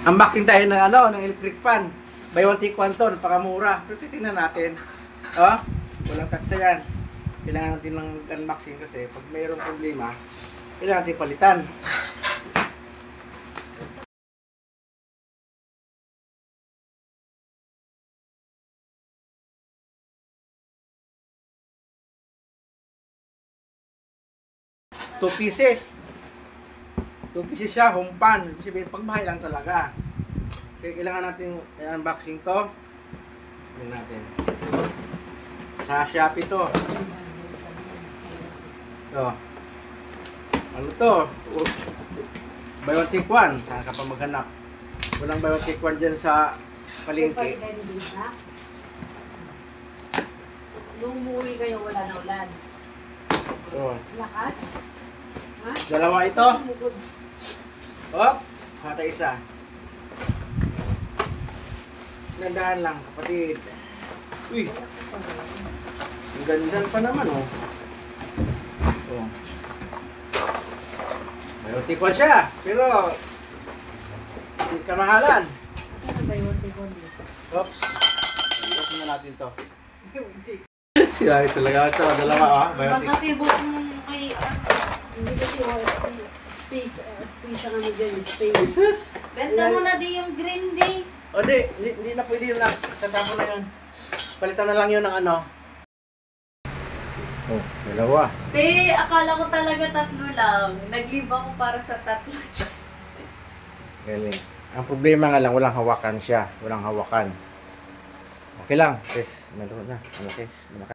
Unboxing tayo ng ng electric fan. Buy one take one to, napakamura. Pero tingnan natin. Oh, walang tatsa yan. Kailangan natin ng unboxing kasi pag mayroong problema, kailangan natin palitan. Two pieces. 2 pieces siya, home pan. Ibig sabihin, pagmahal lang talaga. Kaya kailangan natin unboxing to. Tignan natin. Sa Shopee to. Ito. Ano to? Buy one take one. Saan ka pa maghanap? Walang buy one take one dyan sa palengke. Nung umuwi kayo, wala na ulan. Ito. Lakas? Ha? Dalawa ito. Oh, hata isa. Nandaan lang, kapatid. Uy. Ang gandan pa naman, oh. Oh. May tikwan siya, pero hindi kamahalan. Ano ba yung tikon dito? Oops. Ilok na natin to. Sinabi talaga ito, dalawa, oh. Pagkatibok mong kay, hindi kasi space ang ano dyan, space. Jesus! Benta mo na din yung green day. O hindi na pwede yun lang. Tatapon na yun. Palitan na lang yun ng ano. Oh, dalawa. Te, akala ko talaga 3 lang. Nag-leave ako para sa 3. Galing. Ang problema nga lang, walang hawakan siya. Walang hawakan. Okay lang. Yes, meron na. Ano, yes.